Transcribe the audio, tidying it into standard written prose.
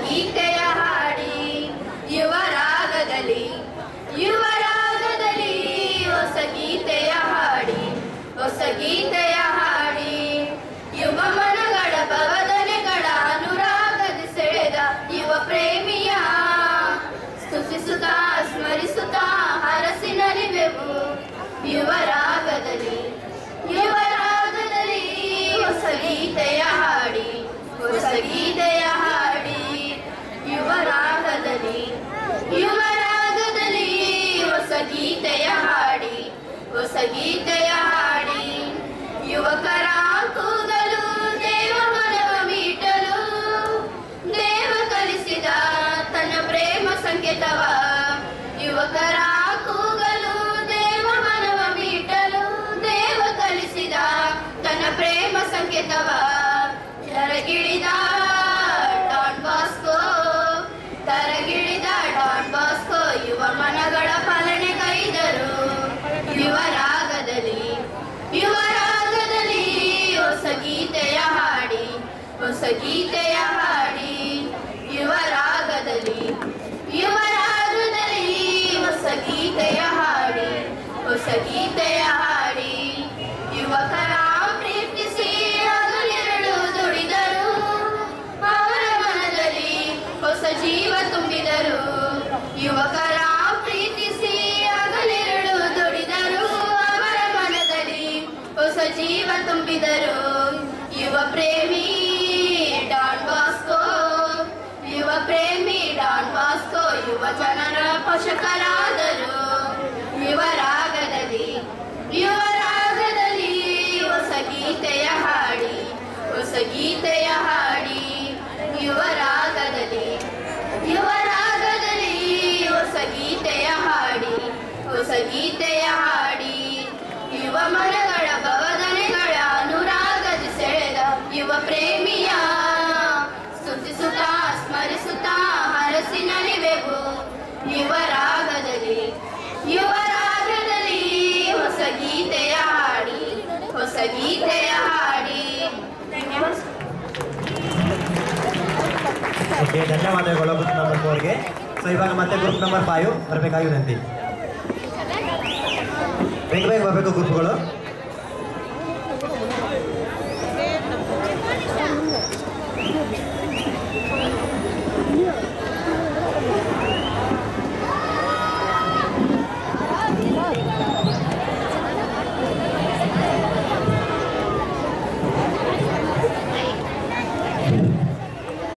ಗೀತೆಯ ಹಾಡಿ ಯುವರಾಗದಲ್ಲಿ ಹೊಸ ಗೀತೆಯ ಹಾಡಿ ಹೊಸ ಗೀತೆಯ ಹಾಡಿ ಯುವ ಮನಗಳ ಭಾವನೆಗಳ ಅನುರಾಗದ ಸೆಳೆದ ಯುವ ಪ್ರೇಮಿಯ ಸ್ತುತಿಸುತ್ತಾ ಸ್ಮರಿಸುತ್ತಾ ಹರಸಿನಲಿವೆವು ಯುವರಾಗದಲ್ಲಿ ಹೊಸ ಗೀತೆಯ ಹಾಡಿ ಹೊಸ ಗೀತೆಯ ಹಾಡಿ ಯುವರಾಗದಲ್ಲಿ ಹೊಸ ಗೀತೆಯ ಹಾಡಿ ಹೊಸ ಗೀತೆಯ ಹಾಡಿ ಯುವಕರ ಕೂಗಲು ದೇವ ಮನವ ಮೀಟಲು ದೇವ ಕಲಿಸಿದ ತನ್ನ ಪ್ರೇಮ ಸಂಕೇತವ ಯುವಕರ ಕೂಗಲು ದೇವ ಮನವ ಮೀಟಲು ದೇವ ಕಲಿಸಿದ ತನ್ನ ಪ್ರೇಮ ಸಂಕೇತವ ತರಗಿಳಿದ ಡಾನ್ ಬಾಸ್ಕೋ ಯುವ ಮನಗಳ ಪಾಲನೆ ಕೈದರು ಯುವರಾಗದಲ್ಲಿ ಹೊಸ ಗೀತೆಯ ಹಾಡಿ ಹೊಸ ಗೀತೆಯ ಹಾಡಿ ಯುವರಾಗದಲ್ಲಿ ಹೊಸ ಗೀತೆಯ ಹಾಡಿ ಹೊಸ ಗೀತೆಯ ಹಾಡಿ ಯುವಕರ ಪ್ರೀತಿಸಿ ಹಗಲಿರುಳು ದುಡಿದರು ಅವರ ಮನದಲ್ಲಿ ಹೊಸ ಜೀವ ತುಂಬಿದರು ಯುವಕರ ಪ್ರೀತಿಸಿ ಹಗಲಿರುಳು ದುಡಿದರು ಅವರ ಮನದಲ್ಲಿ ಹೊಸ ಜೀವ ತುಂಬಿದರು ಯುವ ಪ್ರೇಮಿ ಡಾನ್ ಬಾಸ್ಕೋ ಯುವ ಜನರ ಪೋಷಕರಾದರು ಯುವರಾಗದಲ್ಲಿ ಹೊಸ ಗೀತೆಯ ಹಾಡಿ ಹೊಸ ಗೀತೆಯ ಹಾಡಿ ಯುವರಾಗದಲ್ಲಿ ಹೊಸ ಗೀತೆಯ ಹಾಡಿ ಹೊಸ ಗೀತೆಯ ಹಾಡಿ ಯುವ ಮನಗಳ ಭಾವನೆಗಳ ಅನುರಾಗದ ಸೆಳೆದ ಯುವ ಪ್ರೇಮಿಯ ಸ್ತುತಿಸುತ್ತಾ ಸ್ಮರಿಸುತ್ತಾ ಹರಸಿನಲಿವೆವು ಯುವರಾಗದಲ್ಲಿ ಹೊಸ ಗೀತೆಯ ಹಾಡಿ ಹೊಸ ಗೀತೆಯ ಹಾಡಿ. ಓಕೆ, ಧನ್ಯವಾದಗಳು ಗ್ರೂಪ್ ನಂಬರ್ 4ಗೆ. ಸೊ ಇವಾಗ ಮತ್ತೆ ಗ್ರೂಪ್ ನಂಬರ್ 5 ಬರಬೇಕಾಗಿ ವಿನಂತಿ. ಬೇಗ ಬರಬೇಕು ಗ್ರೂಪ್ಗಳು.